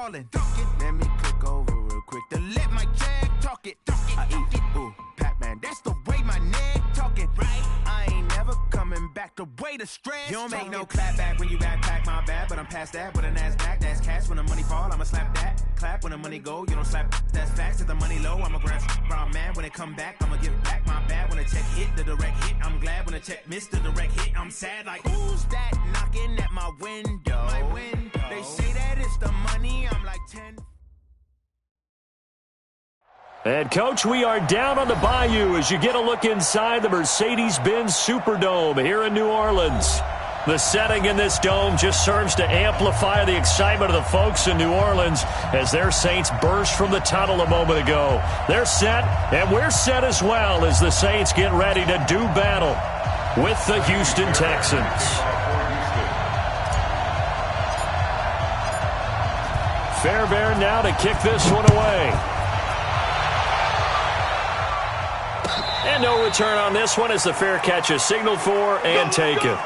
ballin'. Let me click over real quick to let my check talk it. I eat, ooh, Pac-Man, that's the way my neck talking. Right? I ain't never coming back the way the stress. You don't make no clap back when you backpack, my bad. But I'm past that with a NASDAQ, that's cash. When the money fall, I'ma slap that. Clap when the money go, you don't slap, that's facts. If the money low, I'ma grab brown man. When it come back, I'ma give back my bad. When the check hit, the direct hit, I'm glad. When the check missed the direct hit, I'm sad. Like, who's that knocking at my window? My window. They say that it's the money, I'm like 10. And, Coach, we are down on the Bayou as you get a look inside the Mercedes-Benz Superdome here in New Orleans. The setting in this dome just serves to amplify the excitement of the folks in New Orleans as their Saints burst from the tunnel a moment ago. They're set, and we're set as well as the Saints get ready to do battle with the Houston Texans. Fairbairn now to kick this one away. And no return on this one as the fair catch is signaled for and taken.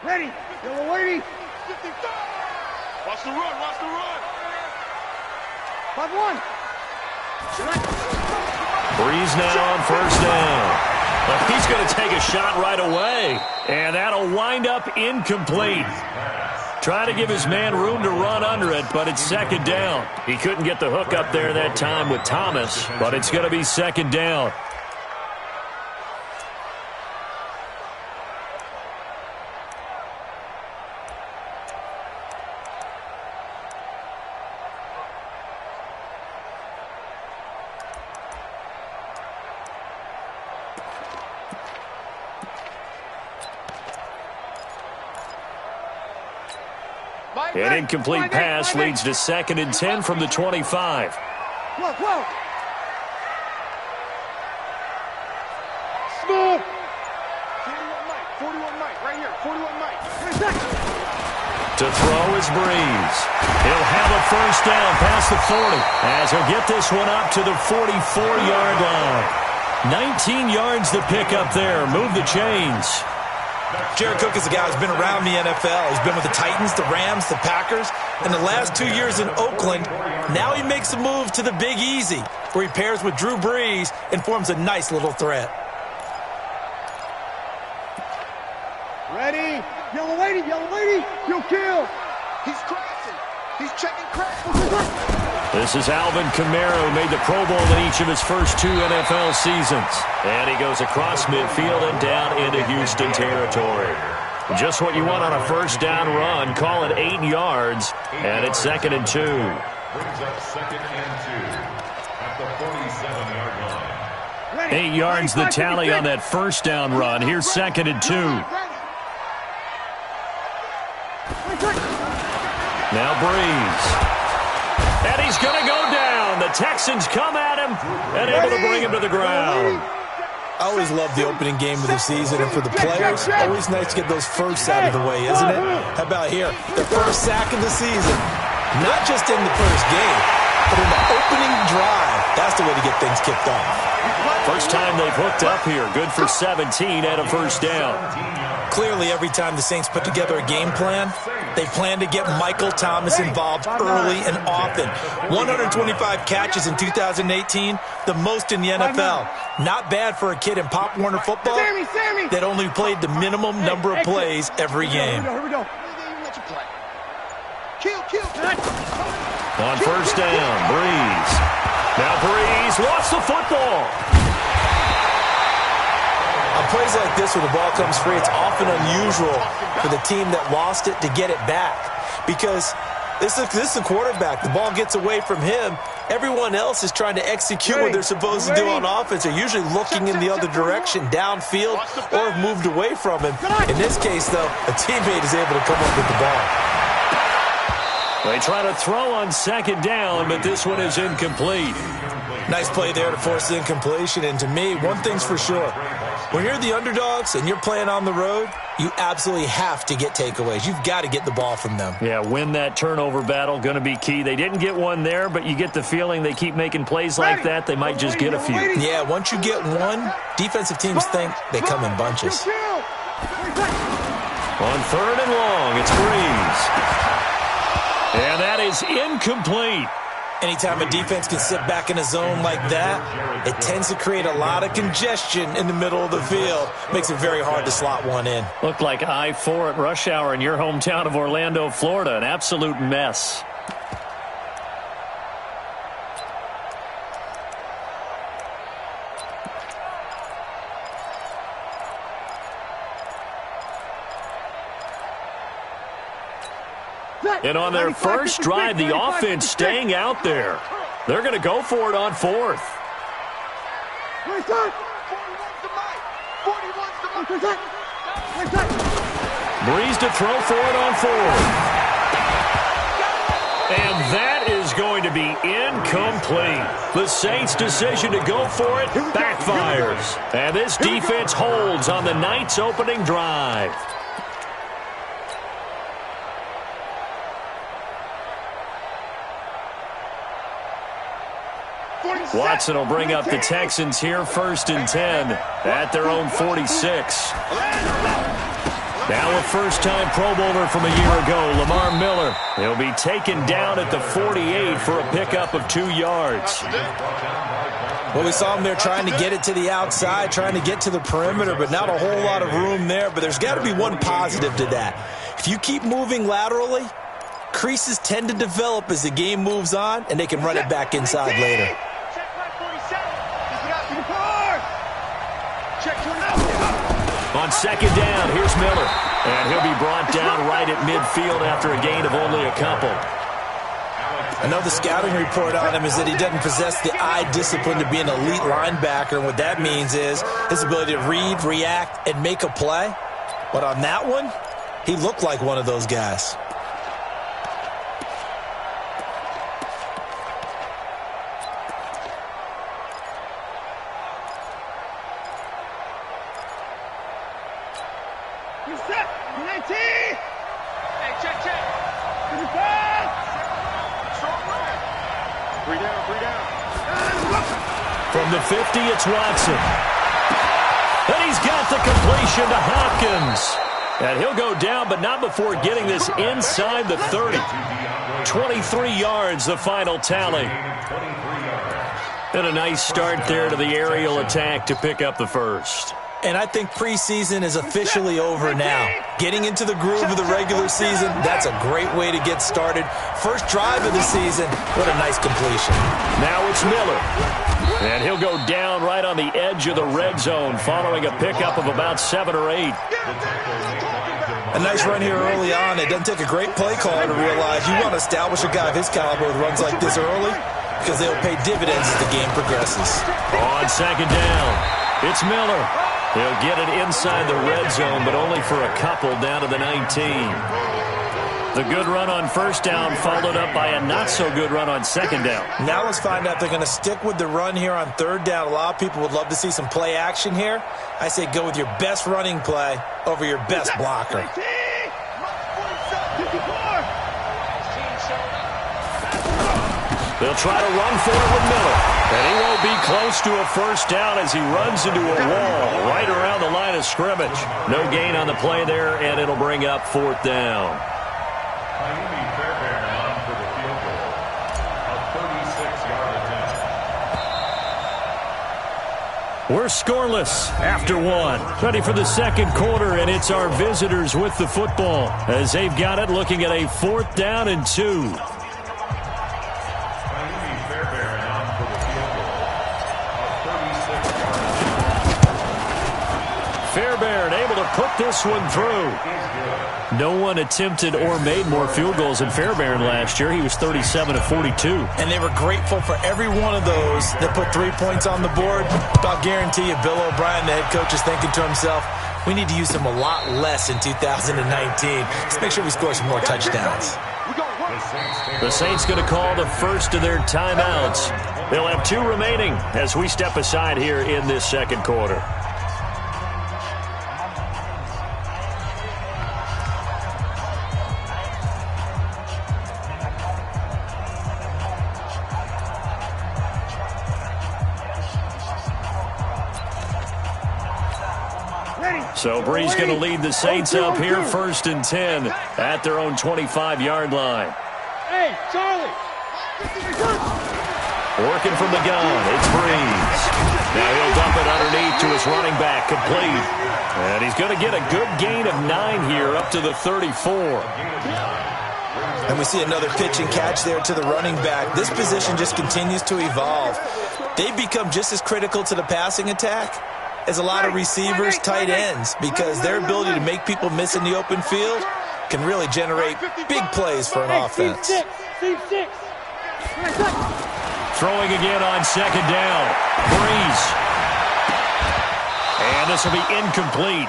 Ready, yellow lady. Watch the run, watch the run. 5-1. Breeze now on first down. But he's going to take a shot right away. And that'll wind up incomplete. Trying to give his man room to run under it, but it's second down. He couldn't get the hook up there that time with Thomas, but it's going to be second down. An incomplete pass leads to 2nd and 10 from the 25. Whoa. Smooth. 41 Mike, right here. 41 Mike. To throw is Breeze. He'll have a first down past the 40 as he'll get this one up to the 44-yard line. 19 yards to pick up there. Move the chains. Jared Cook is a guy who's been around the NFL. He's been with the Titans, the Rams, the Packers, and the last 2 years in Oakland. Now he makes a move to the Big Easy, where he pairs with Drew Brees and forms a nice little threat. Ready, yellow lady, you'll kill. He's crashing. He's checking crash. This is Alvin Kamara, who made the Pro Bowl in each of his first 2 NFL seasons. And he goes across midfield and down into Houston territory. Just what you want on a first down run. Call it 8 yards, and it's 2nd and 2. Brings up 2nd and 2 at the 47-yard line. 8 yards the tally on that first down run. Here's 2nd and 2. Now Breeze. And he's going to go down. The Texans come at him and able to bring him to the ground. I always love the opening game of the season, and for the players, always nice to get those firsts out of the way, isn't it? How about here? The first sack of the season. Not just in the first game, but in the opening drive. That's the way to get things kicked off. First time they've hooked up here. Good for 17 and a first down. Clearly, every time the Saints put together a game plan, they plan to get Michael Thomas involved early and often. 125 catches in 2018, the most in the NFL. Not bad for a kid in Pop Warner football that only played the minimum number of plays every game. Here we go. On first down, Breeze. Now Breeze lost the football. On plays like this, when the ball comes free, it's often unusual for the team that lost it to get it back. Because this is the quarterback. The ball gets away from him. Everyone else is trying to execute what they're supposed to do on offense. They're usually looking in the other direction, downfield, or have moved away from him. In this case, though, a teammate is able to come up with the ball. They try to throw on second down, but this one is incomplete. Nice play there to force the incompletion. And to me, one thing's for sure. When you're the underdogs and you're playing on the road, you absolutely have to get takeaways. You've got to get the ball from them. Yeah, win that turnover battle, going to be key. They didn't get one there, but you get the feeling they keep making plays like that, they might just get a few. Yeah, once you get one, defensive teams think they come in bunches. On third and long, it's Breeze. And that is incomplete. Anytime a defense can sit back in a zone like that, it tends to create a lot of congestion in the middle of the field. Makes it very hard to slot one in. Looked like I-4 at rush hour in your hometown of Orlando, Florida. An absolute mess. And on their first drive, the offense staying out there. They're going to go for it on fourth. Breeze to throw for it on fourth. And that is going to be incomplete. The Saints' decision to go for it backfires. And this defense holds on the Knights' opening drive. Watson will bring up the Texans here, 1st and 10 at their own 46. Now a first-time Pro Bowler from a year ago, Lamar Miller. He'll be taken down at the 48 for a pickup of 2 yards. Well, we saw him there trying to get it to the outside, trying to get to the perimeter, but not a whole lot of room there. But there's got to be one positive to that. If you keep moving laterally, creases tend to develop as the game moves on, and they can run it back inside later. On second down, here's Miller. And he'll be brought down right at midfield after a gain of only a couple. I know the scouting report on him is that he doesn't possess the eye discipline to be an elite linebacker. And what that means is his ability to read, react, and make a play. But on that one, he looked like one of those guys. From the 50, it's Watson. And he's got the completion to Hopkins. And he'll go down, but not before getting this inside the 30. 23 yards, the final tally. And a nice start there to the aerial attack to pick up the first. And I think preseason is officially over now. Getting into the groove of the regular season, that's a great way to get started. First drive of the season, what a nice completion. Now it's Miller. And he'll go down right on the edge of the red zone following a pickup of about 7 or 8. A nice run here early on. It doesn't take a great play caller to realize you want to establish a guy of his caliber with runs like this early because they'll pay dividends as the game progresses. On second down, it's Miller. He'll get it inside the red zone, but only for a couple down to the 19. The good run on first down followed up by a not-so-good run on second down. Now let's find out if they're going to stick with the run here on third down. A lot of people would love to see some play action here. I say go with your best running play over your best blocker. They'll try to run for it with Miller. And he won't be close to a first down as he runs into a wall right around the line of scrimmage. No gain on the play there, and it'll bring up 4th down. We're scoreless after 1. Ready for the second quarter, and it's our visitors with the football as they've got it looking at a 4th down and 2. Fairbairn able to put this one through. No one attempted or made more field goals than Fairbairn last year. He was 37 of 42. And they were grateful for every one of those that put 3 points on the board. But I'll guarantee you, Bill O'Brien, the head coach, is thinking to himself, we need to use him a lot less in 2019. Let's make sure we score some more touchdowns. The Saints going to call the first of their timeouts. They'll have 2 remaining as we step aside here in this second quarter. So Bree's going to lead the Saints up here, 1st and 10 at their own 25-yard line. Hey, Charlie! Working from the gun, it's Breeze. Now he'll dump it underneath to his running back, complete. And he's going to get a good gain of 9 here, up to the 34. And we see another pitch and catch there to the running back. This position just continues to evolve. They've become just as critical to the passing attack as a lot of receivers, tight ends, because their ability to make people miss in the open field can really generate big plays for an offense. Throwing again on 2nd down. Breeze. And this will be incomplete.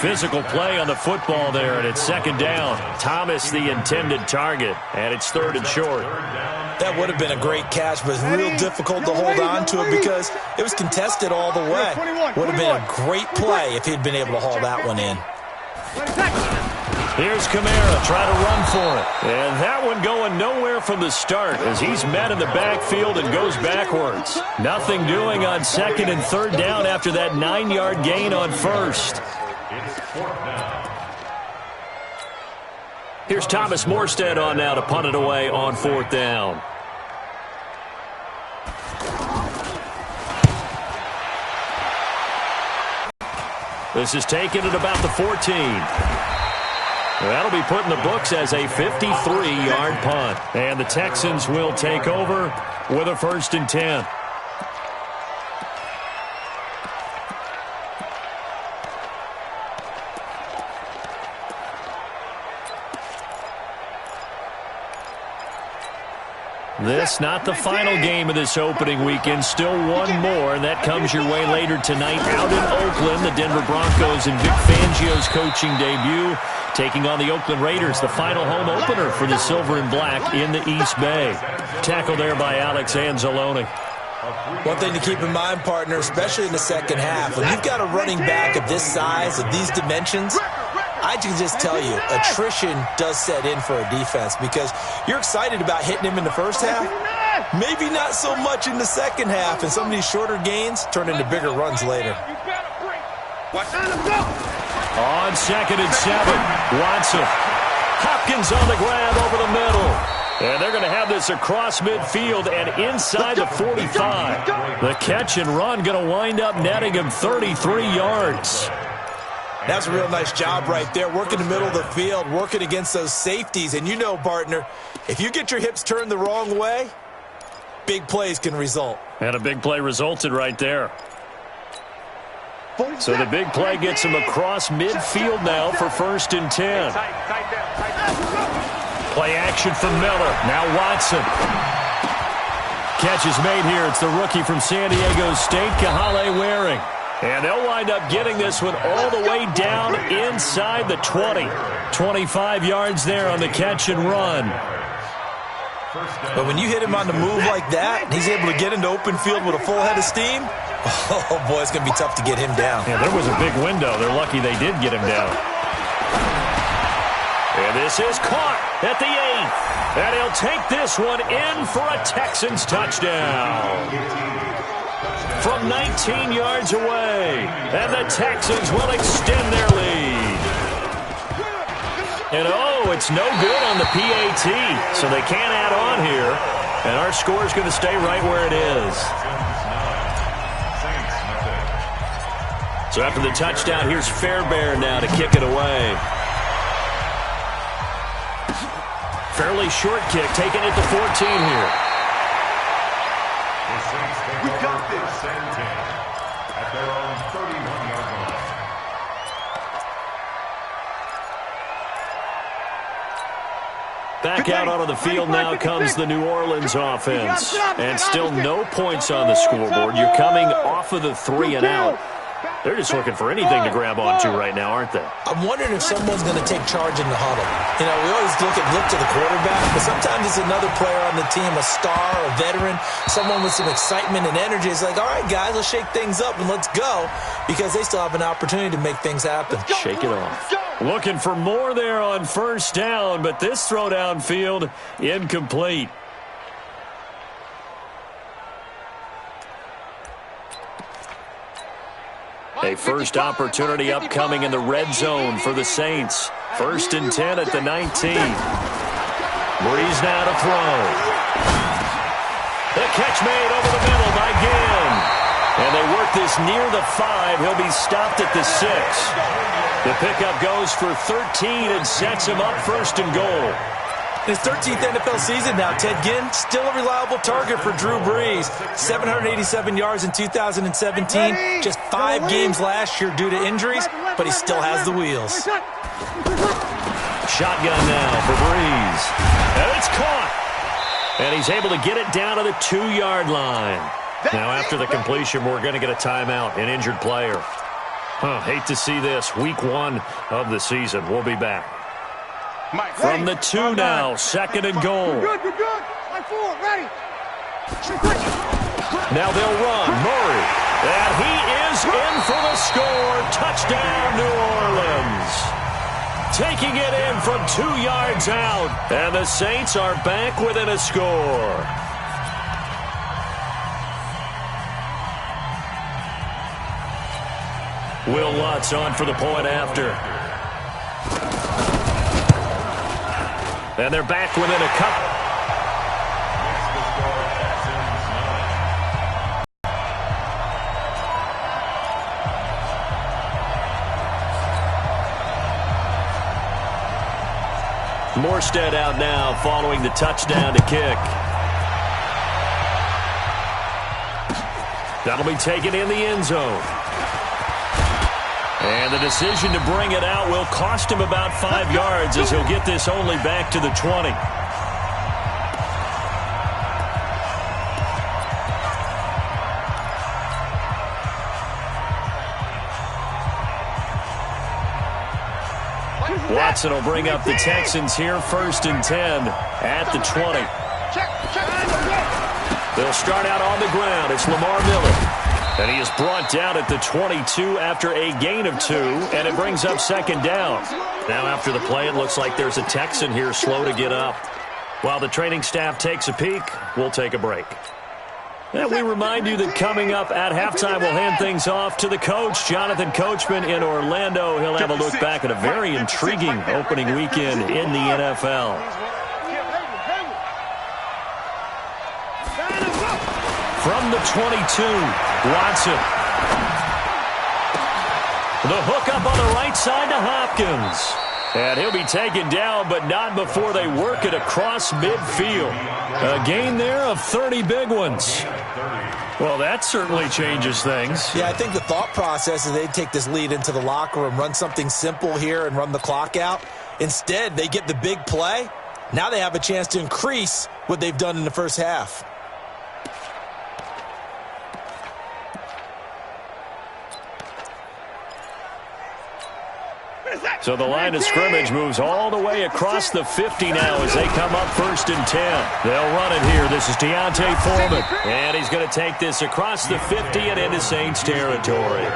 Physical play on the football there, and it's 2nd down. Thomas the intended target, and it's 3rd and short. That would have been a great catch, but it's real difficult to hold on to it because it was contested all the way. Would have been a great play if he'd been able to haul that one in. Here's Kamara trying to run for it. And that one going nowhere from the start as he's met in the backfield and goes backwards. Nothing doing on 2nd and 3rd down after that 9-yard gain on 1st. Here's Thomas Morstead on now to punt it away on 4th down. This is taken at about the 14. That'll be put in the books as a 53-yard punt. And the Texans will take over with a 1st and 10. This not the final game of this opening weekend. Still one more, and that comes your way later tonight out in Oakland. The Denver Broncos and Vic Fangio's coaching debut taking on the Oakland Raiders, the final home opener for the Silver and Black in the East Bay. Tackle there by Alex Anzalone. One thing to keep in mind, partner, especially in the second half, when you've got a running back of this size, of these dimensions, I can just tell you, attrition does set in for a defense because you're excited about hitting him in the first half. Maybe not so much in the second half, and some of these shorter gains turn into bigger runs later. On 2nd and 7, Watson. Hopkins on the grab over the middle. And they're going to have this across midfield and inside the 45. The catch and run going to wind up netting him 33 yards. That's a real nice job right there, working the middle of the field, working against those safeties. And you know, partner, if you get your hips turned the wrong way, big plays can result. And a big play resulted right there. So the big play gets him across midfield now for 1st and 10. Play action from Miller. Now Watson. Catch is made here. It's the rookie from San Diego State, Kahale Waring. And they'll wind up getting this one all the way down inside the 20. 25 yards there on the catch and run. But when you hit him on the move like that, he's able to get into open field with a full head of steam. Oh, boy, it's going to be tough to get him down. Yeah, there was a big window. They're lucky they did get him down. And this is caught at the 8th. And he'll take this one in for a Texans touchdown. From 19 yards away. And the Texans will extend their lead. And oh, it's no good on the PAT. So they can't add on here. And our score is going to stay right where it is. So after the touchdown, here's Fairbairn now to kick it away. Fairly short kick, taken at the 14 here. We got this. At their own 31-yard line. Back out onto the field now comes the New Orleans offense. And still no points on the scoreboard. You're coming off of the 3 and out. They're just looking for anything to grab onto right now, aren't they? I'm wondering if someone's going to take charge in the huddle. You know, we always look to the quarterback, but sometimes it's another player on the team, a star, a veteran, someone with some excitement and energy. It's like, all right, guys, let's shake things up and let's go, because they still have an opportunity to make things happen. Shake it off. Looking for more there on first down, but this throw downfield incomplete. A first opportunity upcoming in the red zone for the Saints. 1st and 10 at the 19. Breeze now to throw. The catch made over the middle by Ginn. And they work this near the 5. He'll be stopped at the 6. The pickup goes for 13 and sets him up 1st and goal. In his 13th NFL season now, Ted Ginn, still a reliable target for Drew Brees. 787 yards in 2017. Just 5 games last year due to injuries, but he still has the wheels. Shotgun now for Brees. And it's caught. And he's able to get it down to the 2-yard line. Now after the completion, we're going to get a timeout, an injured player. Hate to see this. Week 1 of the season. We'll be back. From the 2 now, 2nd and goal. We're good. Line 4, ready. Now they'll run. Murray. And he is in for the score. Touchdown, New Orleans. Taking it in from 2 yards out. And the Saints are back within a score. Will Lutz on for the point after. And they're back within a couple. Morstead out now following the touchdown to kick. That'll be taken in the end zone. And the decision to bring it out will cost him about 5 yards as he'll get this only back to the 20. Watson will bring up the Texans here, 1st and 10 at the 20. They'll start out on the ground. It's Lamar Miller. And he is brought down at the 22 after a gain of 2, and it brings up 2nd down. Now after the play, it looks like there's a Texan here slow to get up. While the training staff takes a peek, we'll take a break. And we remind you that coming up at halftime, we'll hand things off to the coach, Jonathan Coachman in Orlando. He'll have a look back at a very intriguing opening weekend in the NFL. From the 22, Watson. The hook up on the right side to Hopkins. And he'll be taken down, but not before they work it across midfield. A gain there of 30 big ones. Well, that certainly changes things. Yeah, I think the thought process is they'd take this lead into the locker room, run something simple here and run the clock out. Instead, they get the big play. Now they have a chance to increase what they've done in the first half. So the line of scrimmage moves all the way across the 50 now as they come up 1st and 10. They'll run it here. This is Deontay Foreman. And he's going to take this across the 50 and into Saints territory.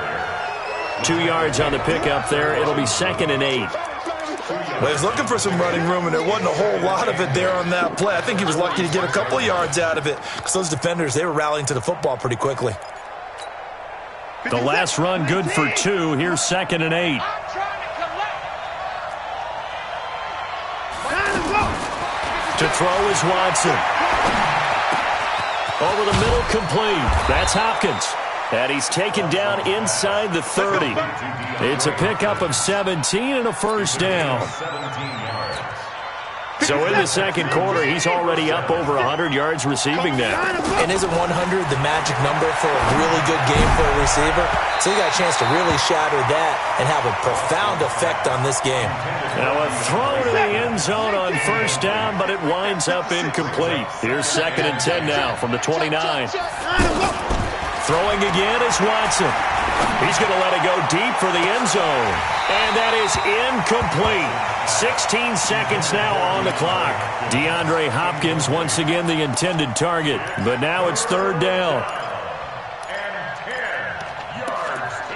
2 yards on the pickup there. It'll be 2nd and 8. Well, he was looking for some running room, and there wasn't a whole lot of it there on that play. I think he was lucky to get a couple of yards out of it because those defenders, they were rallying to the football pretty quickly. The last run good for 2. Here's 2nd and 8. To throw is Watson. Over the middle, complete. That's Hopkins. And he's taken down inside the 30. It's a pickup of 17 and a 1st down. So in the second quarter, he's already up over 100 yards receiving now. And isn't 100 the magic number for a really good game for a receiver? So you got a chance to really shatter that and have a profound effect on this game. Now a throw to the end zone on 1st down, but it winds up incomplete. Here's 2nd and 10 now from the 29. Throwing again is Watson. He's going to let it go deep for the end zone. And that is incomplete. 16 seconds now on the clock. DeAndre Hopkins once again the intended target. But now it's third down. And 10 yards to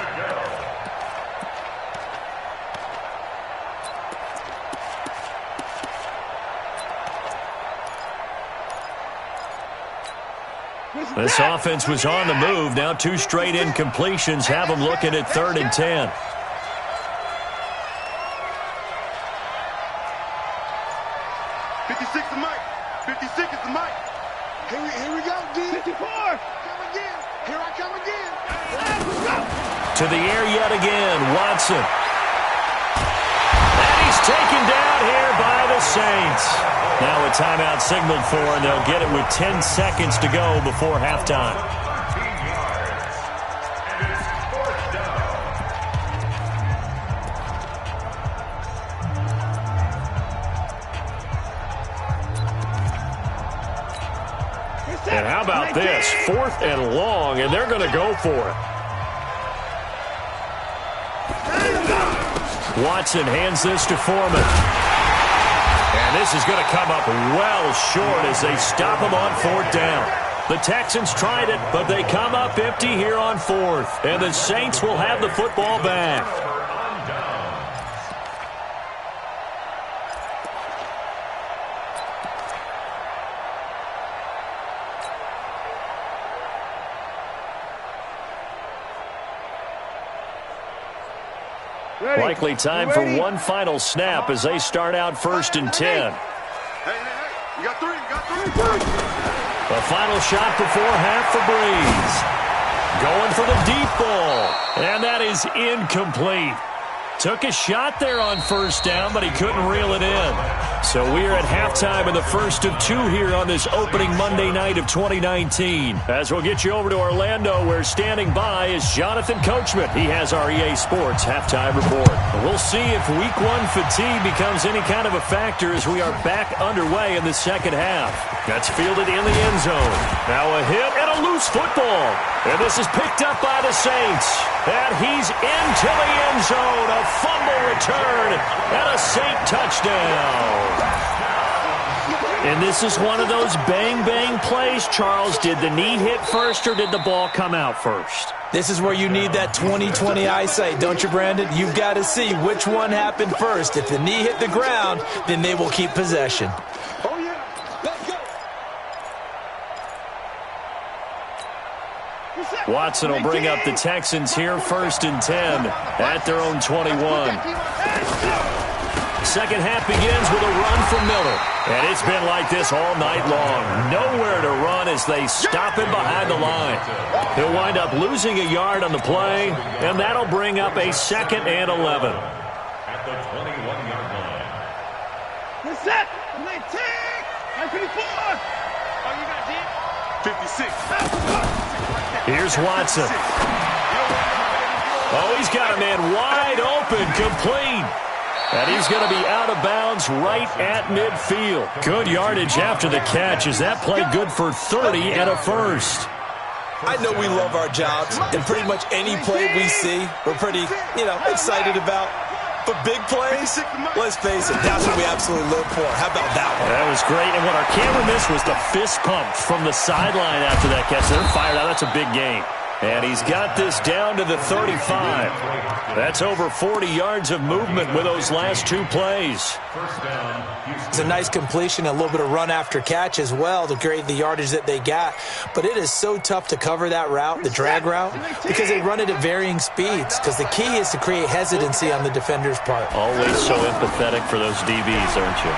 go. This offense was on the move. Now 2 straight incompletions have them looking at 3rd and 10. To the air yet again, Watson. And he's taken down here by the Saints. Now a timeout signaled for, and they'll get it with 10 seconds to go before halftime. 13 yards. And it's 4th down. And how about this? 4th and long, and they're going to go for it. Watson hands this to Foreman. And this is going to come up well short as they stop him on 4th down. The Texans tried it, but they come up empty here on 4th. And the Saints will have the football back. Likely time for one final snap as they start out 1st and 10. You got 3. The final shot before half for Breeze. Going for the deep ball. And that is incomplete. Took a shot there on 1st down, but he couldn't reel it in. So we are at halftime in the first of 2 here on this opening Monday night of 2019. As we'll get you over to Orlando, where standing by is Jonathan Coachman. He has our EA Sports halftime report. We'll see if Week 1 fatigue becomes any kind of a factor as we are back underway in the second half. That's fielded in the end zone. Now a hit and a loose football. And this is picked up by the Saints. And he's into the end zone. A fumble return and a Saint touchdown. And this is one of those bang-bang plays, Charles. Did the knee hit first or did the ball come out first? This is where you need that 20/20 eyesight, don't you, Brandon? You've got to see which one happened first. If the knee hit the ground, then they will keep possession. Watson will bring up the Texans here 1st and 10 at their own 21. Second half begins with a run from Miller. And it's been like this all night long. Nowhere to run as they stop him behind the line. He'll wind up losing a yard on the play, and that'll bring up a 2nd and 11. At the 21-yard line. What's that? 19! 54! Oh, you got it? 56. Here's Watson. Oh, he's got a man wide open, complete. And he's going to be out of bounds right at midfield. Good yardage after the catch. Is that play good for 30 and a first? I know we love our jobs, and pretty much any play we see, we're pretty, excited about. But big plays, let's face it, that's what we absolutely live for. How about that one? That was great. And what our camera missed was the fist pump from the sideline after that catch. They're fired out. That's a big game. And he's got this down to the 35. That's over 40 yards of movement with those last 2 plays. It's a nice completion, a little bit of run after catch as well to create the yardage that they got. But it is so tough to cover that route, the drag route, because they run it at varying speeds. Because the key is to create hesitancy on the defender's part. Always so empathetic for those DBs, aren't you?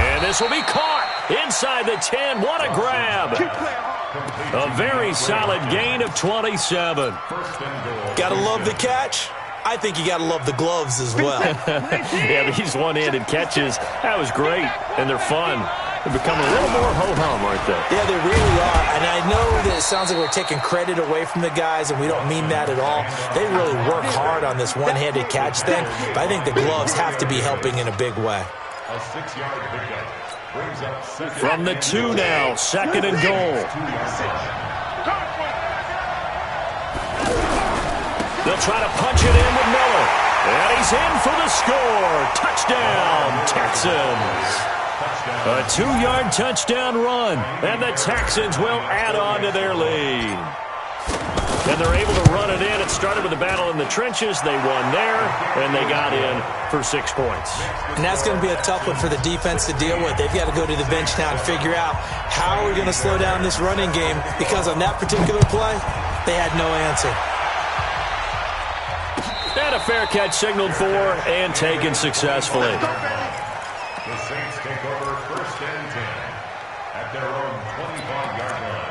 And this will be caught inside the 10. What a grab. A very solid gain of 27. Gotta love the catch. I think you gotta love the gloves as well. Yeah, these one-handed catches, that was great. And they're fun. They're becoming a little more ho-hum, aren't they? Yeah, they really are. And I know that it sounds like we're taking credit away from the guys, and we don't mean that at all. They really work hard on this one-handed catch thing. But I think the gloves have to be helping in a big way. A 6-yard pickup. Brings up From the 2 now, 2nd and goal. They'll try to punch it in with Miller. And he's in for the score. Touchdown, Texans. A 2-yard touchdown run. And the Texans will add on to their lead. And they're able to run it in. It started with a battle in the trenches. They won there, and they got in for 6 points. And that's going to be a tough one for the defense to deal with. They've got to go to the bench now and figure out how we're going to slow down this running game, because on that particular play, they had no answer. And a fair catch signaled for and taken successfully. The Saints take over 1st and 10 at their own 25-yard line.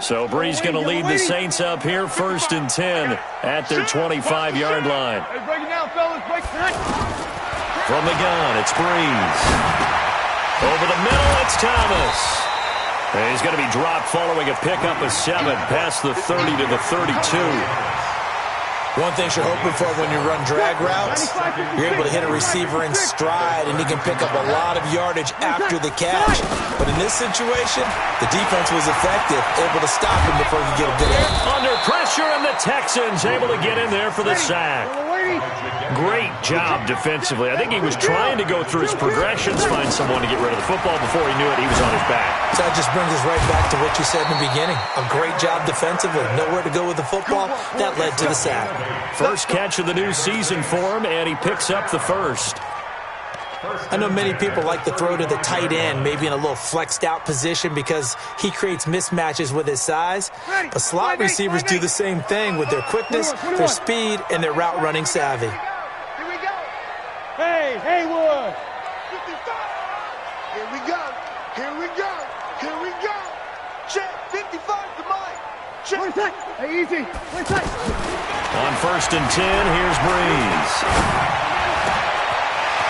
So Bree's going to lead the Saints up here, 1st and 10 at their 25-yard line. From the gun, it's Breeze. Over the middle, it's Thomas. And he's going to be dropped following a pickup of 7 past the 30 to the 32. One thing you're hoping for when you run drag routes, you're able to hit a receiver in stride, and he can pick up a lot of yardage after the catch. But in this situation, the defense was effective, able to stop him before he could get a good hit. Under pressure, and the Texans able to get in there for the sack. Great job defensively. I think he was trying to go through his progressions, find someone to get rid of the football. Before he knew it, he was on his back. So that just brings us right back to what you said in the beginning. A great job defensively. Nowhere to go with the football. That led to the sack. First catch of the new season for him, and he picks up the first. I know many people like to throw to the tight end, maybe in a little flexed out position because he creates mismatches with his size. But slot receivers do the same thing with their quickness, their speed, and their route running savvy. Here we go. Hey, Haywood. 55. Here we go. Here we go. Here we go. Check. 55 to Mike. Check. Hey, easy. On 1st and 10, here's Breeze.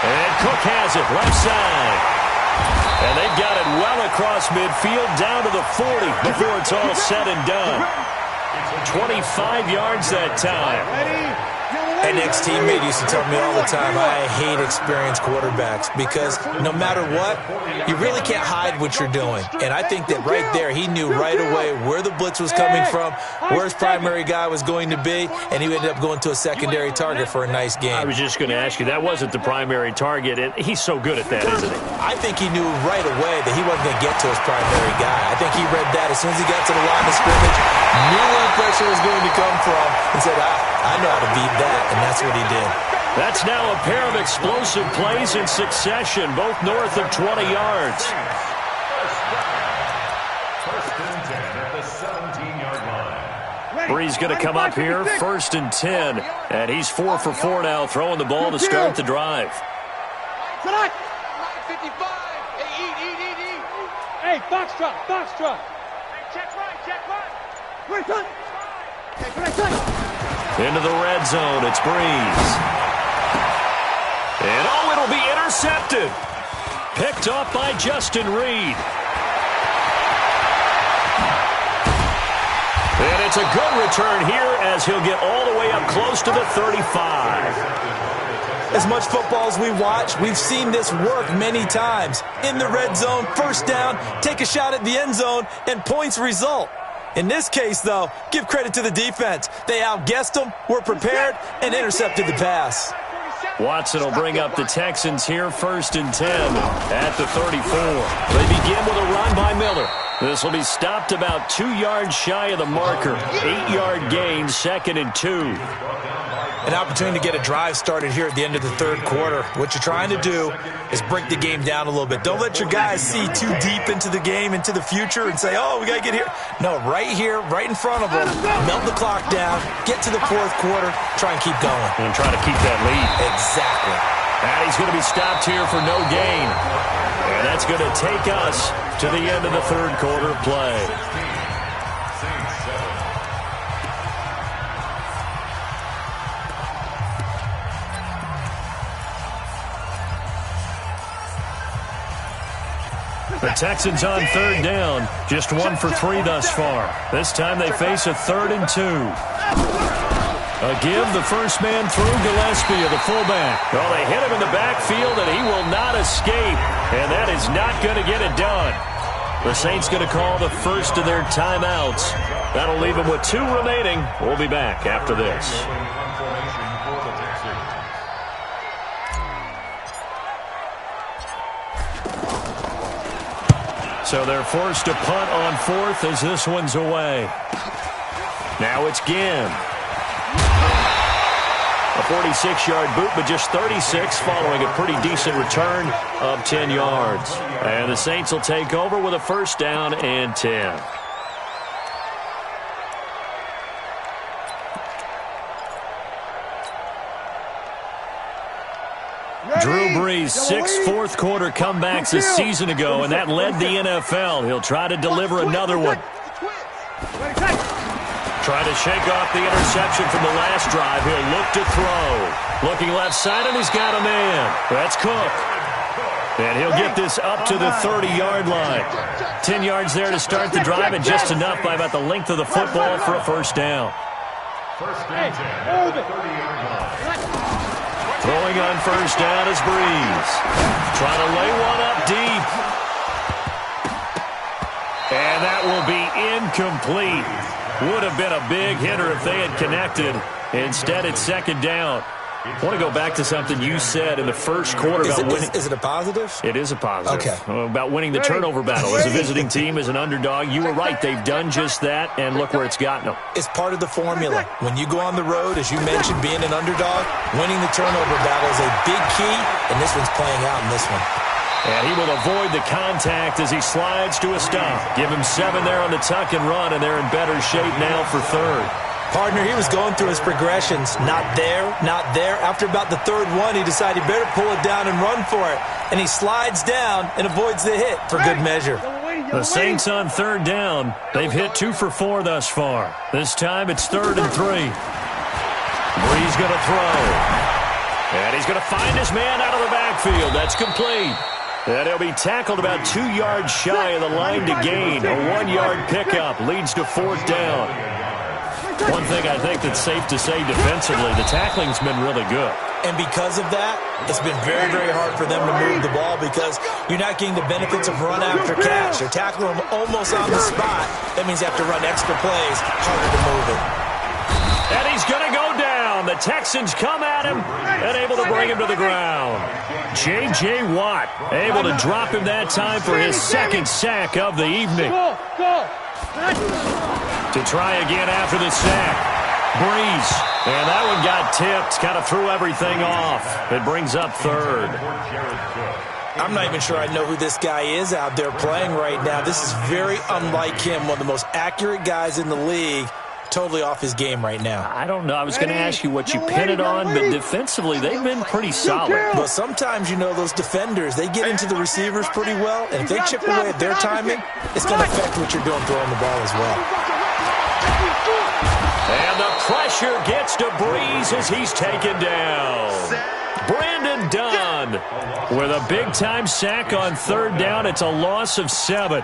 And Cook has it, left side. And they've got it well across midfield, down to the 40 before it's all said and done. 25 yards that time. An ex-teammate used to tell me all the time, I hate experienced quarterbacks because no matter what, you really can't hide what you're doing. And I think that right there, he knew right away where the blitz was coming from, where his primary guy was going to be, and he ended up going to a secondary target for a nice game. I was just going to ask you, that wasn't the primary target, and he's so good at that, isn't he? I think he knew right away that he wasn't going to get to his primary guy. I think he read that as soon as he got to the line of scrimmage, knew where the pressure was going to come from, and said, I know how to beat that, and that's what he did. That's now a pair of explosive plays in succession, both north of 20 yards. First and 10 at the 17-yard line. Bree's going to come up here, 1st and 10, and he's 4 for 4 now, throwing the ball to start the drive. 55. Hey, eat. Hey, foxtrot. Hey, check right. Into the red zone, it's Breeze. And it'll be intercepted. Picked off by Justin Reed. And it's a good return here as he'll get all the way up close to the 35. As much football as we watch, we've seen this work many times. In the red zone, first down, take a shot at the end zone, and points result. In this case, though, give credit to the defense. They outguessed them, were prepared, and intercepted the pass. Watson will bring up the Texans here, 1st and 10 at the 34. They begin with a run by Miller. This will be stopped about 2 yards shy of the marker. 8-yard gain, 2nd and 2. An opportunity to get a drive started here at the end of the third quarter. What you're trying to do is break the game down a little bit. Don't let your guys see too deep into the game, into the future, and say, oh, we got to get here. No, right here, right in front of them, melt the clock down, get to the fourth quarter, try and keep going. And try to keep that lead. Exactly. And he's going to be stopped here for no gain. And that's going to take us to the end of the third quarter play. The Texans on 3rd down, just 1 for 3 thus far. This time they face a 3rd and 2. A give, the first man through, Gillespie, the fullback. Well, they hit him in the backfield, and he will not escape. And that is not going to get it done. The Saints going to call the first of their timeouts. That'll leave them with 2 remaining. We'll be back after this. So they're forced to punt on 4th as this one's away. Now it's Ginn. A 46-yard boot, but just 36 following a pretty decent return of 10 yards. And the Saints will take over with a first down and 10. Drew Brees, 6 fourth-quarter comebacks a season ago, and that led the NFL. He'll try to deliver another one. Trying to shake off the interception from the last drive. He'll look to throw. Looking left side, and he's got a man. That's Cook. And he'll get this up to the 30-yard line. 10 yards there to start the drive, and just enough by about the length of the football for a first down. Throwing on first down is Brees. Trying to lay one up deep. And that will be incomplete. Would have been a big hitter if they had connected. Instead, it's second down. I want to go back to something you said in the first quarter about winning. Is it a positive? It is a positive. Okay. About winning the turnover battle. As a visiting team, as an underdog, you were right. They've done just that, and look where it's gotten them. It's part of the formula. When you go on the road, as you mentioned, being an underdog, winning the turnover battle is a big key, and this one's playing out in this one. And he will avoid the contact as he slides to a stop. Give him 7 there on the tuck and run, and they're in better shape now for third. Partner, he was going through his progressions. Not there, not there. After about the third one, he decided he better pull it down and run for it. And he slides down and avoids the hit for good measure. The Saints on third down. They've hit 2 for 4 thus far. This time it's 3rd and 3. Brees going to throw. And he's going to find his man out of the backfield. That's complete. And he'll be tackled about 2 yards shy of the line to gain. A 1-yard pickup leads to 4th down. One thing I think that's safe to say defensively, the tackling's been really good. And because of that, it's been very, very hard for them to move the ball because you're not getting the benefits of run after catch. They're tackling them almost on the spot. That means they have to run extra plays, harder to move it. And he's going to go down. The Texans come at him and able to bring him to the ground. J.J. Watt able to drop him that time for his 2nd sack of the evening. To try again after the sack. Brees. And that one got tipped. Kind of threw everything off. It brings up 3rd. I'm not even sure I know who this guy is out there playing right now. This is very unlike him. One of the most accurate guys in the league. Totally off his game right now. I don't know. I was going to ask you what you pin it on, but defensively, they've been pretty solid. But sometimes, you know, those defenders, they get into the receivers pretty well, and if they chip away at their timing, it's going to affect what you're doing throwing the ball as well. And the pressure gets to Brees as he's taken down. Brandon Dunn with a big-time sack on 3rd down. It's a loss of 7.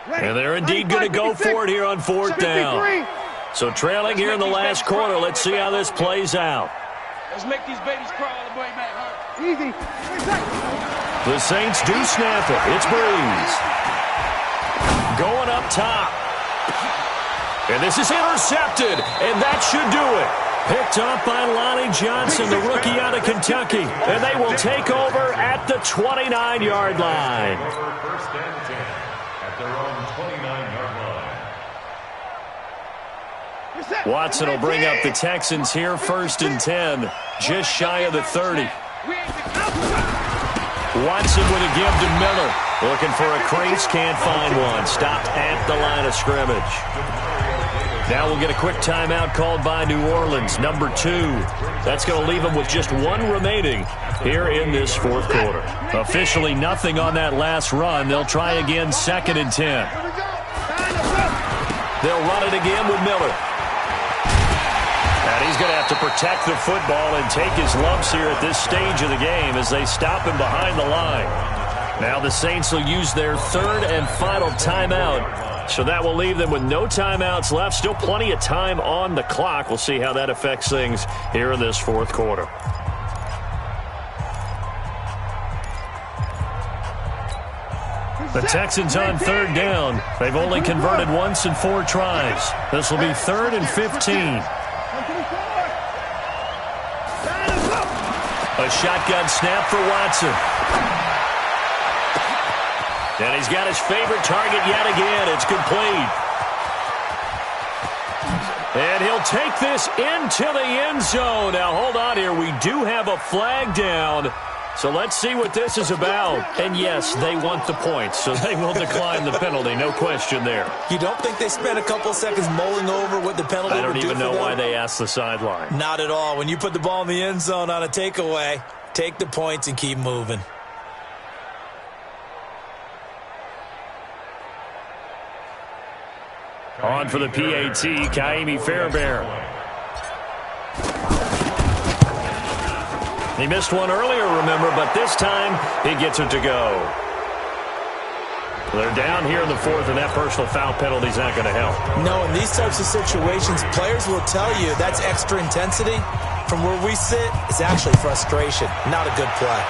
And they're indeed going to go for it here on 4th down. So trailing here in the last quarter. Let's see how this plays out. Let's make these babies crawl all the way back, huh? Easy. The Saints do snap it. It's Brees. Going up top. And this is intercepted. And that should do it. Picked up by Lonnie Johnson, the rookie out of Kentucky. And they will take over at the 29-yard line. First and 10 at their own 29-yard line. Watson will bring up the Texans here, 1st and 10, just shy of the 30. Watson with a give to Miller. Looking for a crease, can't find one. Stopped at the line of scrimmage. Now we'll get a quick timeout called by New Orleans, number 2. That's going to leave them with just 1 remaining here in this 4th quarter. Officially nothing on that last run. They'll try again, 2nd and 10. They'll run it again with Miller. he's going to have to protect the football and take his lumps here at this stage of the game as they stop him behind the line. Now the Saints will use their third and final timeout. So that will leave them with no timeouts left. Still plenty of time on the clock. We'll see how that affects things here in this fourth quarter. The Texans on third down. They've only converted once in 4 tries. This will be 3rd and 15. A shotgun snap for Watson. And he's got his favorite target yet again. It's complete. And he'll take this into the end zone. Now, hold on here. We do have a flag down. So let's see what this is about. And, yes, they want the points, so they will decline the penalty. No question there. You don't think they spent a couple seconds mulling over what the penalty would do for them? I don't even know why they asked the sideline. Not at all. When you put the ball in the end zone on a takeaway, take the points and keep moving. On for the PAT, Kaimi Fairbairn. He missed one earlier, remember, but this time he gets it to go. They're down here in the fourth, and that personal foul penalty is not going to help. No, in these types of situations, players will tell you that's extra intensity. From where we sit, it's actually frustration, not a good play.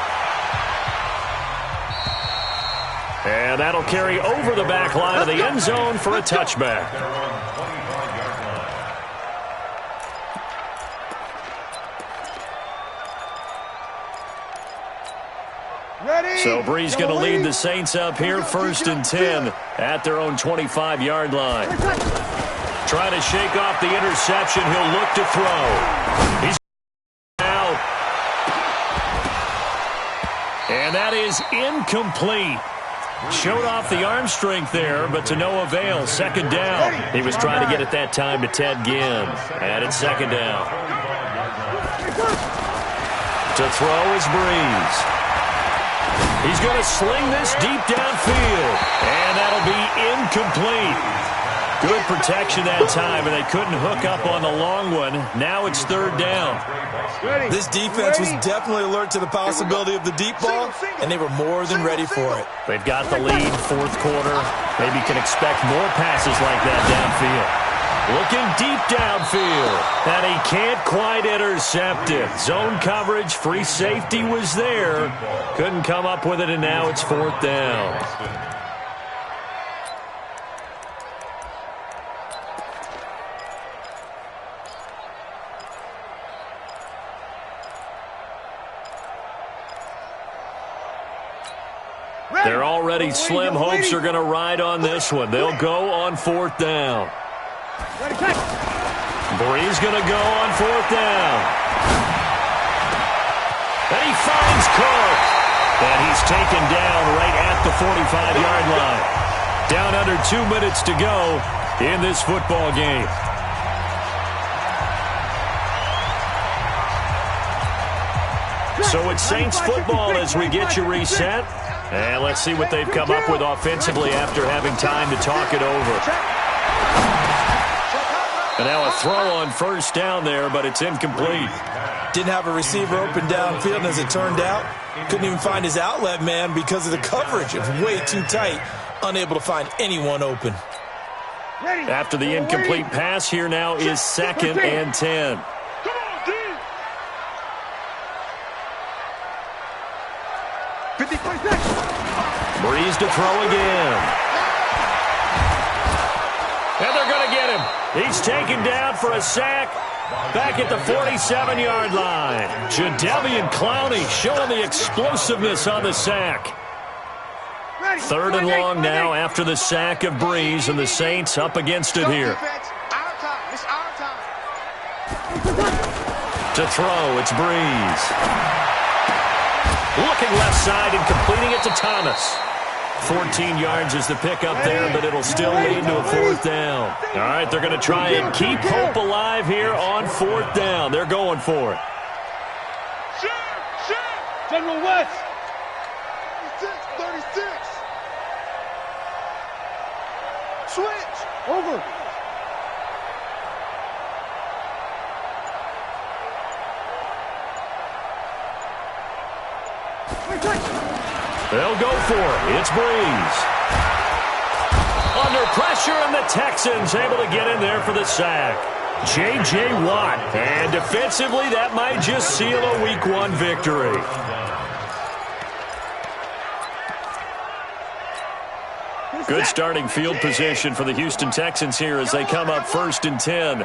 And that'll carry over the back line of the end zone for a touchback. So Brees going to lead the Saints up here, 1st and 10 at their own 25-yard line. Trying to shake off the interception. He'll look to throw. He's out. And that is incomplete. Showed off the arm strength there, but to no avail. 2nd down. He was trying to get it that time to Ted Ginn. And it's 2nd down. To throw is Brees. He's going to sling this deep downfield, and that'll be incomplete. Good protection that time, and they couldn't hook up on the long one. Now it's 3rd down. This defense was definitely alert to the possibility of the deep ball, and they were more than ready for it. They've got the lead, 4th quarter. Maybe can expect more passes like that downfield. Looking deep downfield, and he can't quite intercept it. Zone coverage, free safety was there. Couldn't come up with it, and now it's 4th down. Their already slim hopes are going to ride on this one. They'll go on 4th down. Brees going to go on 4th down. And he finds Cook. And he's taken down right at the 45-yard line. Down under 2 minutes to go in this football game. So it's Saints football as we get you reset. And let's see what they've come up with offensively after having time to talk it over. And now a throw on 1st down there, but it's incomplete. Didn't have a receiver open downfield, and as it turned out, couldn't even find his outlet man because of the coverage. It was way too tight, unable to find anyone open. After the incomplete pass, here now is 2nd and 10. Brees to throw again. And they're going to get him. He's taken down for a sack back at the 47-yard line. Jadeveon Clowney showing the explosiveness on the sack. 3rd and long now after the sack of Brees, and the Saints up against it here. To throw, it's Brees. Looking left side and completing it to Thomas. 14 yards is the pickup there, but it'll still lead to a 4th down. All right, they're going to try and keep hope alive here on 4th down. They're going for it. General West. 36. Switch. Over. They'll go for it. It's Breeze. Under pressure, and the Texans able to get in there for the sack. J.J. Watt. And defensively, that might just seal a Week 1 victory. Good starting field position for the Houston Texans here as they come up 1st and 10.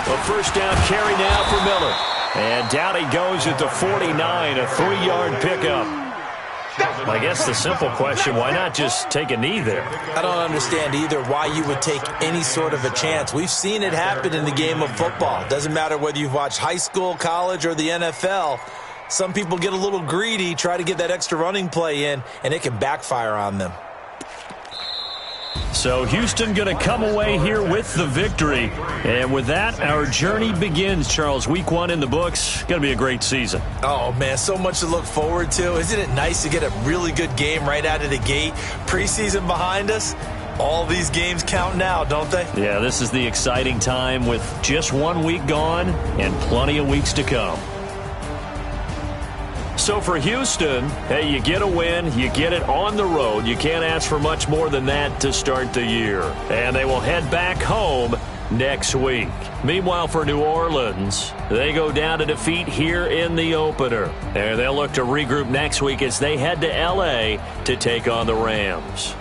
A first down carry now for Miller. And down he goes at the 49, a 3-yard pickup. I guess the simple question, why not just take a knee there? I don't understand either why you would take any sort of a chance. We've seen it happen in the game of football. Doesn't matter whether you've watched high school, college, or the NFL. Some people get a little greedy, try to get that extra running play in, and it can backfire on them. So Houston going to come away here with the victory. And with that, our journey begins, Charles. Week 1 in the books. Going to be a great season. Oh, man, so much to look forward to. Isn't it nice to get a really good game right out of the gate? Preseason behind us. All these games count now, don't they? Yeah, this is the exciting time with just 1 week gone and plenty of weeks to come. So for Houston, hey, you get a win, you get it on the road. You can't ask for much more than that to start the year. And they will head back home next week. Meanwhile, for New Orleans, they go down to defeat here in the opener. And they'll look to regroup next week as they head to L.A. to take on the Rams.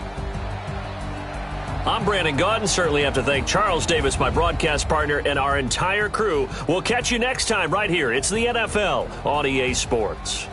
I'm Brandon Gaudin. Certainly have to thank Charles Davis, my broadcast partner, and our entire crew. We'll catch you next time right here. It's the NFL on EA Sports.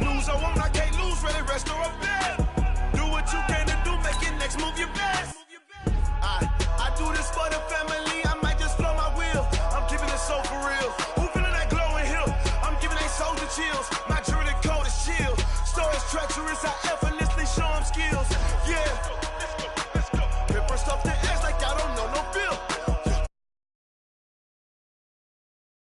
Snooze, I won't, I can't lose, ready, rest or a bed. Do what you can to do, make it next move, you bet. skills. My journey called a shield. Stories treacherous, I ever